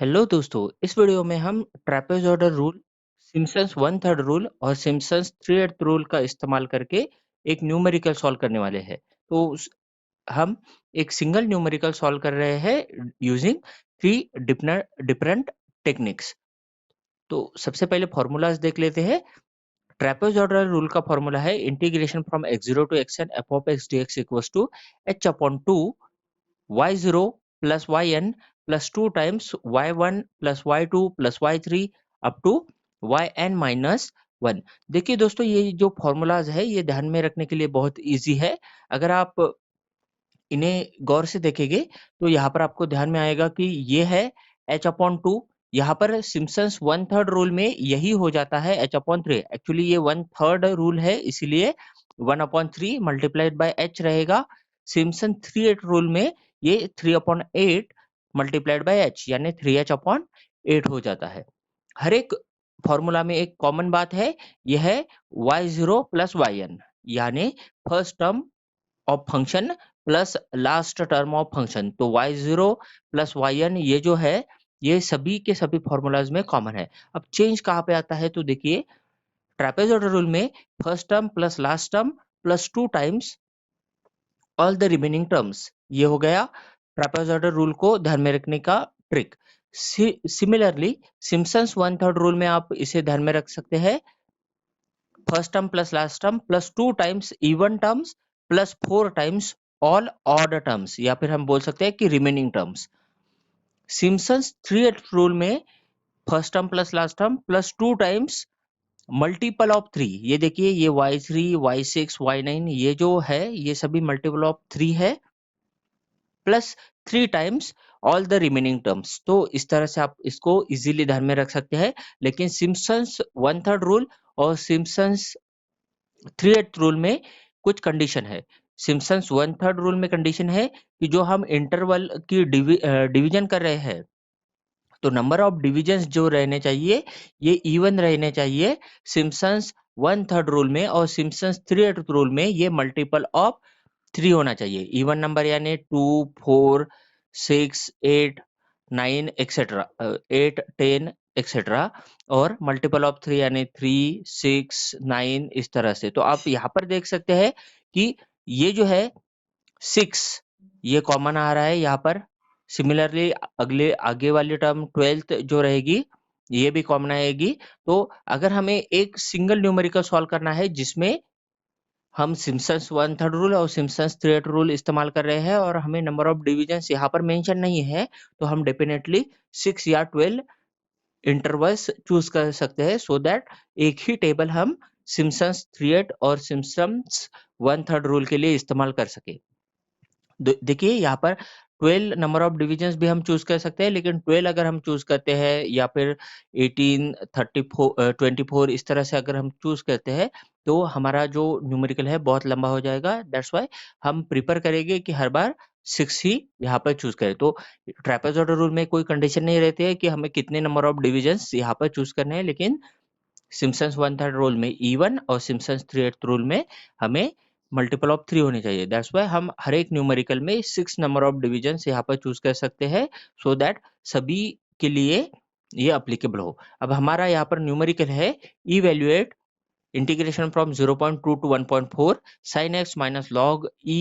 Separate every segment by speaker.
Speaker 1: Hello दोस्तों, इस video में हम trapezoidal rule, Simpson's one third rule और सिम्पसन्स थ्री एट रूल का इस्तेमाल करके एक न्यूमेरिकल सॉल्व करने वाले हैं। हम एक सिंगल न्यूमेरिकल सॉल्व कर रहे हैं यूजिंग थ्री डिफरेंट टेक्निक्स। तो सबसे पहले फॉर्मूलाज देख लेते हैं। ट्रेपेजॉइडल रूल का फॉर्मूला है integration from x zero to x n f of x d x equals to h upon two y0 plus yn plus 2 times y1 plus y2 plus y3 up to yn minus 1। देखिए दोस्तों, ये जो formulas है ये ध्यान में रखने के लिए बहुत इजी है। अगर आप इन्हें गौर से देखेंगे तो यहाँ पर आपको ध्यान में आएगा कि ये है h अपॉन टू। यहाँ पर सिम्पसन्स वन थर्ड रूल में यही हो जाता है h अपॉन थ्री। एक्चुअली ये वन थर्ड रूल है, इसीलिए one upon three multiplied by h रहेगा। सिम्पसन थ्री एट रूल में ये three upon eight multiplied by h यानी थ्री एच अपॉन एट हो जाता है। हर एक फॉर्मूला में एक कॉमन बात है, यह है y zero plus y n, यानी first term of function plus last term of function. तो y0 प्लस yn ये जो है ये सभी के सभी फॉर्मूलाज में कॉमन है। अब चेंज कहाँ पे आता है तो देखिए, ट्रेपेजॉइडल रूल में first term plus last term plus two times all the remaining terms, ये हो गया ट्रेपेजॉइडल रूल को ध्यान में रखने का trick. Similarly Simpson's one third rule में आप इसे ध्यान में रख सकते हैं, first term plus last term plus two times even terms plus four times all odd terms, या फिर हम बोल सकते हैं कि remaining terms. Simpson's three eight rule में first term plus last term plus two times multiple of three. ये देखिए, ये y3 y6 y9 ये जो है ये सभी मल्टीपल ऑफ थ्री है, plus three times all the remaining terms. तो इस तरह से आप इसको इजीली ध्यान में रख सकते हैं। लेकिन सिम्पसन्स वन थर्ड रूल और सिम्पसन्स थ्री एट रूल में कुछ कंडीशन है। सिम्पसन्स वन थर्ड रूल में कंडीशन है कि जो हम इंटरवल की डिवीजन कर रहे हैं तो नंबर ऑफ डिविजन्स जो रहने चाहिए ये इवन रहने चाहिए सिम्पसन्स वन थर्ड रूल में, और सिम्पसन्स थ्री एट रूल में ये मल्टीपल ऑफ थ्री होना चाहिए। इवन नंबर यानी two four six eight nine etcetera, eight ten etcetera, और मल्टीपल ऑफ थ्री यानी थ्री सिक्स नाइन, इस तरह से। तो आप यहाँ पर देख सकते हैं कि ये जो है सिक्स ये कॉमन आ रहा है यहाँ पर। सिमिलरली अगले आगे वाली टर्म ट्वेल्थ जो रहेगी ये भी कॉमन आएगी। तो अगर हमें एक सिंगल न्यूमेरिकल सॉल्व करना है जिसमें हम सिम्पसन्स वन थर्ड रूल और सिम्पसन्स थ्री एट रूल इस्तेमाल कर रहे हैं और हमें नंबर ऑफ डिविजन्स यहाँ पर मेंशन नहीं है, तो हम डेफिनेटली सिक्स या ट्वेल्व इंटरवल्स चूज कर सकते हैं, सो दैट एक ही टेबल हम सिम्पसन्स थ्री एट और सिम्पसन्स वन थर्ड रूल के लिए इस्तेमाल कर सके। देखिए यहाँ पर 12 नंबर ऑफ डिविजन्स भी हम चूज कर सकते हैं, लेकिन 12 अगर हम चूज करते हैं या फिर 18 34 24 इस तरह से अगर हम चूज करते हैं तो हमारा जो न्यूमेरिकल है बहुत लंबा हो जाएगा। दैट्स वाई हम प्रिफर करेंगे कि हर बार 6 ही यहाँ पर चूज करें। तो ट्रेपेजॉइडल रूल में कोई कंडीशन नहीं रहती है कि हमें कितने नंबर ऑफ डिविजन्स यहाँ पर चूज करने हैं, लेकिन सिम्पसन्स वन थर्ड रूल में इवन और सिम्पसन्स थ्री एट रूल में हमें मल्टीपल ऑफ थ्री होनी चाहिए। दैट्स वाई हम हर एक न्यूमेरिकल में सिक्स नंबर ऑफ डिविजन्स यहाँ पर चूज कर सकते हैं, सो दैट सभी के लिए ये अप्लीकेबल हो। अब हमारा यहाँ पर न्यूमेरिकल है evaluate integration from 0.2 to 1.4 sin x minus log e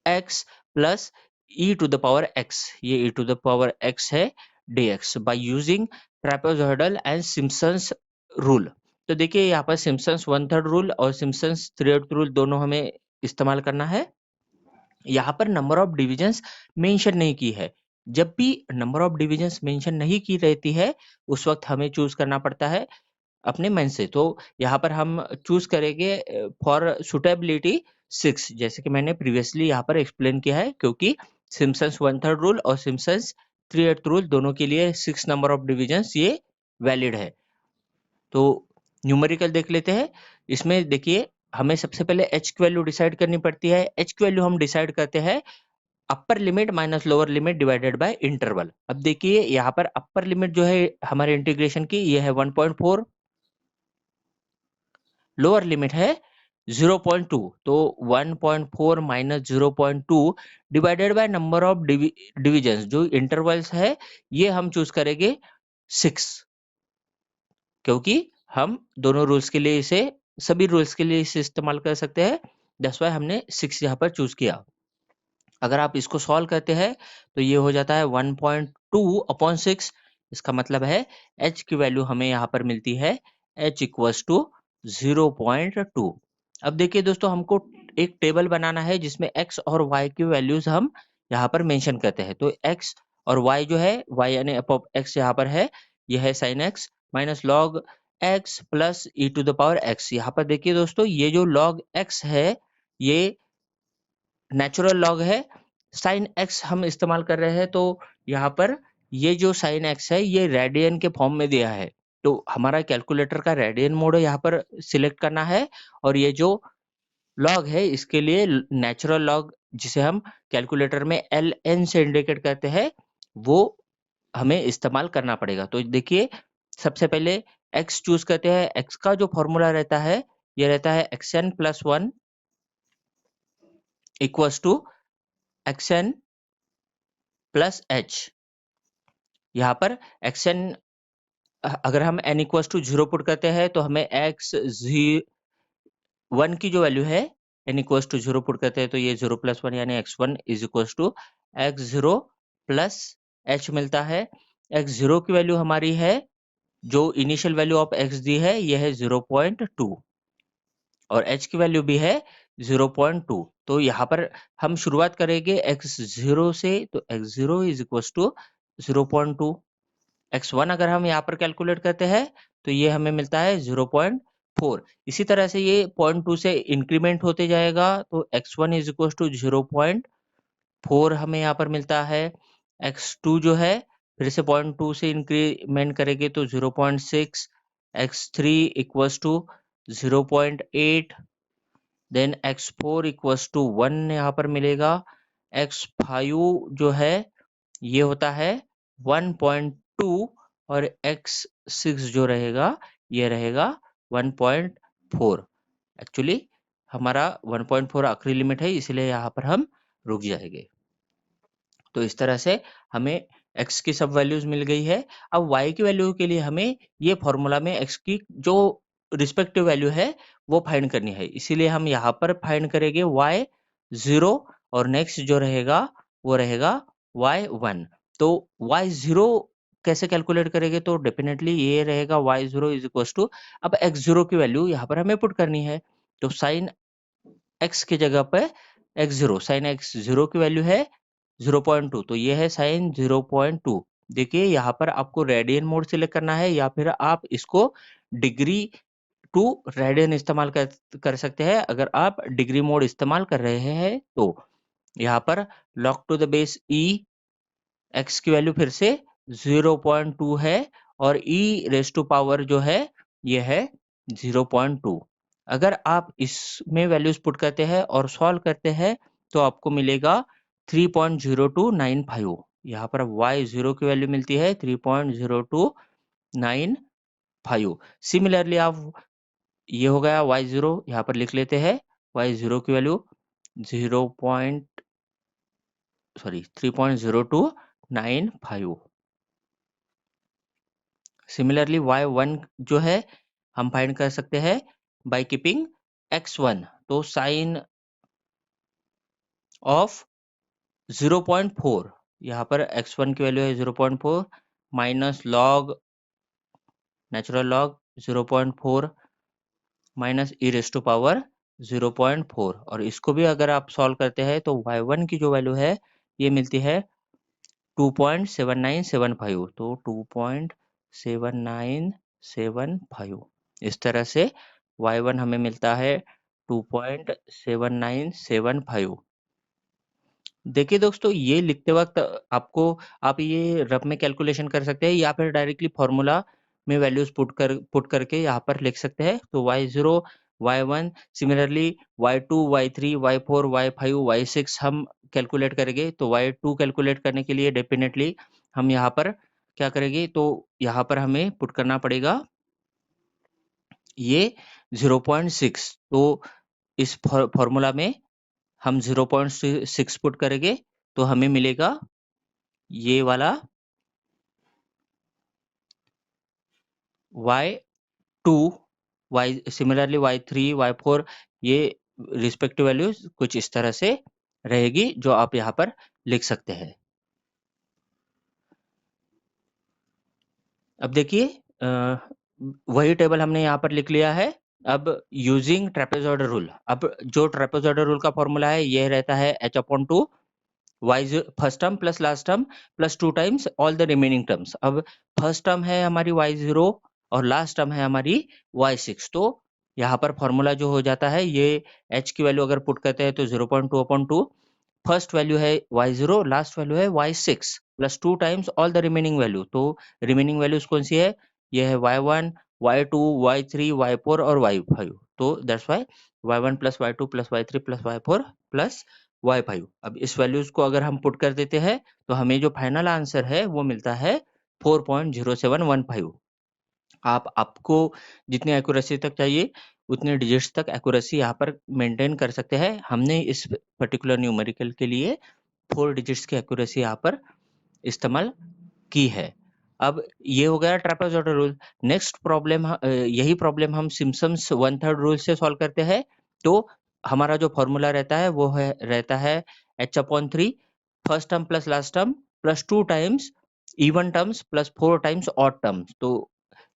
Speaker 1: x plus e to the power x, ये e to the power x है dx by using trapezoidal and Simpson's rule. तो देखिए यहाँ पर सिम्पसन्स वन थर्ड रूल और Simpson's three eight rule दोनों हमें इस्तेमाल करना है। यहाँ पर नंबर ऑफ डिविजन्स मेंशन नहीं की है। जब भी नंबर ऑफ डिविजन्स मेंशन नहीं की रहती है उस वक्त हमें चूज करना पड़ता है अपने मन से। तो यहाँ पर हम चूज करेंगे फॉर सुटेबिलिटी सिक्स, जैसे कि मैंने प्रीवियसली यहाँ पर एक्सप्लेन किया है, क्योंकि सिम्पसन्स वन थर्ड रूल और सिम्पसन्स थ्री एट रूल दोनों के लिए सिक्स नंबर ऑफ डिविजन्स ये वैलिड है। तो न्यूमेरिकल देख लेते हैं। इसमें देखिए हमें सबसे पहले एच की वैल्यू डिसाइड करनी पड़ती है। एच की वैल्यू हम डिसाइड करते हैं upper limit minus lower limit divided by interval. अब देखिए यहाँ पर अपर लिमिट जो है हमारे इंटीग्रेशन की ये है 1.4, लोअर लिमिट है 0.2, तो 1.4 minus 0.2 divided by number of divisions, जो इंटरवल्स है ये हम चूज करेंगे 6, क्योंकि हम दोनों रूल्स के लिए इसे, सभी रूल्स के लिए इसे इस्तेमाल कर सकते हैं। दैट्स व्हाई हमने 6 यहाँ पर चूज किया। अगर आप इसको सॉल्व करते हैं तो ये हो जाता है 1.2 अपॉन 6। इसका मतलब है h की वैल्यू हमें यहाँ पर मिलती है h इक्वल्स टू 0.2। अब देखिए दोस्तों, हमको एक टेबल बनाना है जिसमें x और y की वैल्यूज हम यहाँ पर मेंशन करते हैं। तो x और y जो है, y यानी एफ ऑफ x यहाँ पर है, यह है sine x minus log x plus e to the power x। यहाँ पर देखिए दोस्तों, ये जो लॉग x है ये नेचुरल लॉग है। साइन एक्स हम इस्तेमाल कर रहे हैं, तो यहाँ पर ये जो साइन एक्स है ये रेडियन के फॉर्म में दिया है, तो हमारा कैलकुलेटर का रेडियन मोड यहाँ पर सिलेक्ट करना है। और ये जो लॉग है इसके लिए नेचुरल लॉग, जिसे हम कैलकुलेटर में एल एन से इंडिकेट करते हैं, वो हमें इस्तेमाल करना पड़ेगा। तो देखिए, सबसे पहले एक्स चूज करते हैं। एक्स का जो फॉर्मूला रहता है ये रहता है x n plus one equals to x n plus h. यहाँ पर एक्स एन, अगर हम n equals to zero put करते हैं तो हमें एक्स जी वन की जो वैल्यू है, n equals to zero put करते हैं तो ये जीरो प्लस वन यानी x one is equals to x zero plus h मिलता है। एक्स जीरो की वैल्यू हमारी है, जो इनिशियल वैल्यू ऑफ एक्स दी है ये है 0.2, और एच की वैल्यू भी है 0.2। तो यहाँ पर हम शुरुआत करेंगे एक्स जीरो से, तो x zero is equals to 0.2। x1 अगर हम यहाँ पर कैलकुलेट करते हैं तो ये हमें मिलता है 0.4। इसी तरह से ये 0.2 से इंक्रीमेंट होते जाएगा, तो x1 इज इक्वल टू 0.4 हमें यहाँ पर मिलता है। x2 जो है फिर से 0.2 से इंक्रीमेंट करेंगे तो 0.6, x3 equals to 0.8, then x4 equals to 1 यहाँ पर मिलेगा। x5 जो है ये होता है 1.2, और x6 जो रहेगा ये रहेगा 1.4। एक्चुअली हमारा 1.4 आखिरी लिमिट है, इसलिए यहाँ पर हम रुक जाएंगे। तो इस तरह से हमें x की सब वैल्यूज मिल गई है। अब y की वैल्यू के लिए हमें ये फॉर्मूला में x की जो रिस्पेक्टिव वैल्यू है वो फाइंड करनी है, इसीलिए हम यहाँ पर फाइंड करेंगे y 0, और नेक्स्ट जो रहेगा वो रहेगा y 1। तो y 0 कैसे कैलकुलेट करेंगे, तो डेफिनेटली ये रहेगा y 0 इज इक्वल टू, अब x 0 की वैल्यू यहाँ पर हमें पुट करनी है, तो साइन x की जगह पे x 0, साइन x 0 की वैल्यू है 0.2, तो ये है साइन 0.2। देखिए यहाँ पर आपको रेडियन मोड सिलेक्ट करना है, या फिर आप इसको डिग्री टू रेडियन इस्तेमाल कर सकते हैं। अगर आप डिग्री मोड इस्तेमाल कर रहे हैं तो यहाँ पर log to the base E, x की वैल्यू फिर से 0.2 है, और e रेस टू पावर जो है ये है 0.2। अगर आप इसमें वैल्यूज पुट करते हैं और सॉल्व करते हैं तो आपको मिलेगा 3.0295। यहाँ पर y0 की वैल्यू मिलती है 3.0295। सिमिलरली आप, ये हो गया y0, यहाँ पर लिख लेते हैं y0 की value 0 point, sorry 3.0295। Similarly y1 जो है हम फाइंड कर सकते हैं बाय कीपिंग x1, तो साइन ऑफ 0.4, यहाँ पर x1 की वैल्यू है 0.4 minus log, natural log 0.4 minus e raise to power 0.4, और इसको भी अगर आप सॉल्व करते हैं तो y1 की जो वैल्यू है ये मिलती है 2.7975, तो 2.7975। इस तरह से y1 हमें मिलता है 2.7975। देखिए दोस्तों, ये लिखते वक्त आपको, आप ये रफ में कैलकुलेशन कर सकते हैं, या फिर डायरेक्टली फॉर्मूला में वैल्यूज पुट करके यहाँ पर लिख सकते हैं। तो y0, y1, similarly y2, y3, y4, y5, y6 हम कैलकुलेट करेंगे। तो y2 कैलकुलेट करने के लिए डेफिनेटली हम यहाँ पर क्या करेंगे, तो यहाँ पर हमें पुट करना पड़ेगा ये 0.6। तो इस फॉर्मूला में हम 0.6 पुट करेंगे तो हमें मिलेगा ये वाला y2, सिमिलरली y3, y4 ये रिस्पेक्टिव वैल्यूज कुछ इस तरह से रहेगी जो आप यहाँ पर लिख सकते हैं। अब देखिए वही टेबल हमने यहाँ पर लिख लिया है। अब यूजिंग ट्रेपेजॉइडल रूल, अब जो ट्रेपेजॉइडल रूल का फॉर्मूला है ये रहता है h/2 y first term plus last term plus 2 times all the remaining terms. अब फर्स्ट टर्म है हमारी y0 और लास्ट टर्म है हमारी y6। तो यहाँ पर फॉर्मूला जो हो जाता है ये h की वैल्यू अगर पुट करते हैं तो 0.2/2, फर्स्ट वैल्यू है y0, लास्ट वैल्यू है y6 plus 2 times all the remaining value. तो रिमेनिंग वैल्यूज कौन सी है? ये है y1, y2, y3, y4 और y5। तो that's why y1 plus y2 plus y3 plus y4 plus y5। अब इस वैल्यूज को अगर हम पुट कर देते हैं तो हमें जो फाइनल आंसर है वो मिलता है 4.0715। आपको जितनी एक्यूरेसी तक चाहिए उतने डिजिट्स तक एक्यूरेसी यहाँ पर मेंटेन कर सकते हैं। हमने इस पर्टिकुलर न्यूमेरिकल के लिए 4 डिजिट्स की एक्यूरेसी यहाँ पर इस्तेमाल की है। अब ये हो गया ट्रेपेजॉइडल रूल। नेक्स्ट प्रॉब्लम यही प्रॉब्लम हम सिम्पसन्स 1/3 रूल से सॉल्व करते हैं। तो हमारा जो फॉर्मूला रहता है वो रहता है h/3 first term plus last term plus 2 times even terms plus 4 times odd terms. तो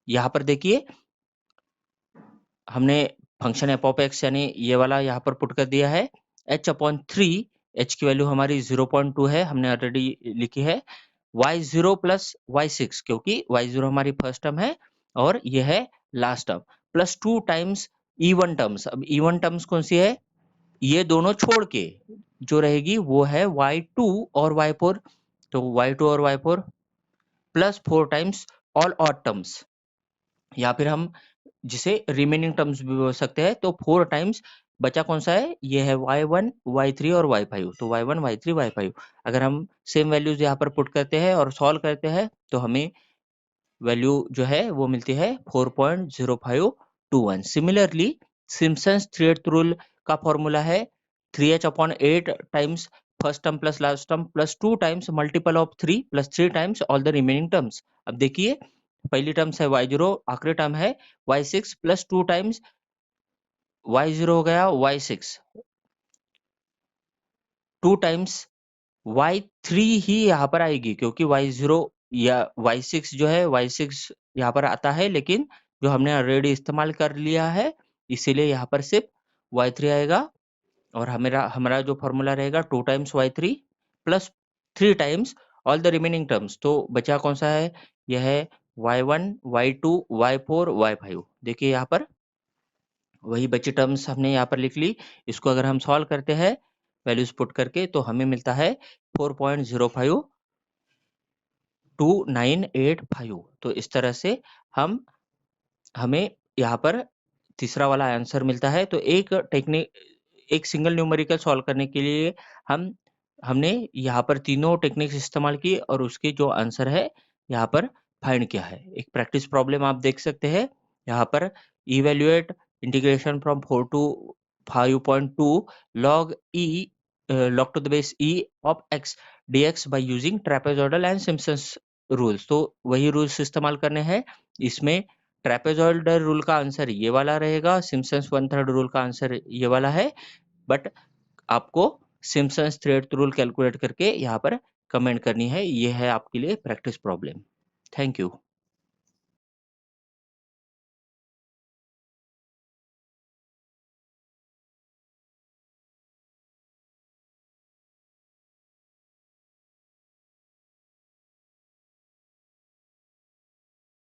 Speaker 1: यहाँ पर देखिए हमने फंक्शन एफ ऑफ एक्स यानी ये वाला यहाँ पर पुट कर दिया है। h/3 h की वैल्यू हमारी 0.2 है, हमने ऑलरेडी लिखी है। y0 प्लस y6 क्योंकि y0 हमारी फर्स्ट टर्म है और ये है last term plus 2 times even terms. अब इवन टर्म्स कौन सी है? ये दोनों छोड़ के जो रहेगी वो है y2 और y4। तो y2 और y4 plus 4 times all odd terms, या फिर हम जिसे रिमेनिंग टर्म्स भी बोल सकते हैं। तो 4 टाइम्स बचा कौन सा है? ये है y1, y3 और y5। तो y1, y3, y5 अगर हम सेम वैल्यूज यहाँ पर पुट करते हैं और सॉल्व करते हैं तो हमें वैल्यू जो है वो मिलती है 4.0521। सिमिलरली सिम्पसन्स 3/8 रूल का फॉर्मूला है 3h/8 times first term plus last term plus 2 times multiple of 3 plus 3 times all the remaining terms. अब देखिए पहली टर्म्स है y0, आखिरी टर्म है y6 प्लस 2 टाइम्स y0 हो गया y6, 2 टाइम्स y3 ही यहाँ पर आएगी क्योंकि y0 या y6 जो है y6 यहाँ पर आता है, लेकिन जो हमने ऑलरेडी इस्तेमाल कर लिया है इसीलिए यहाँ पर सिर्फ y3 आएगा। और हमारा हमारा जो फॉर्मूला रहेगा 2 times y3 plus 3 times all the remaining terms. तो बचा कौन सा है? यह है y1, y2, y4, y5। देखिए यहाँ पर वही बची टर्म्स हमने यहाँ पर लिख ली। इसको अगर हम सॉल्व करते हैं वैल्यूज पुट करके तो हमें मिलता है 4.052985। तो इस तरह से हमें यहाँ पर तीसरा वाला आंसर मिलता है। तो एक सिंगल न्यूमेरिकल सॉल्व करने के लिए हमने यहाँ पर तीनों टेक्निक्स इस्तेमाल की और उसके जो आंसर है यहाँ पर फाइंड किया है। एक प्रैक्टिस प्रॉब्लम आप देख सकते हैं यहाँ पर, evaluate integration from 4 to 5.2 log e log to the base e of x dx by using trapezoidal and Simpson's rules। तो वही रूल्स इस्तेमाल करने हैं। इसमें ट्रेपेजॉइडल रूल का आंसर ये वाला रहेगा, सिम्पसन्स 1/3 रूल का आंसर ये वाला है। बट आपको सिम्पसन्स 3/8 रूल कैलकुलेट करके यहाँ पर कमेंट करनी है। ये है आपके लिए प्रैक्टिस प्रॉब्लम। Thank you.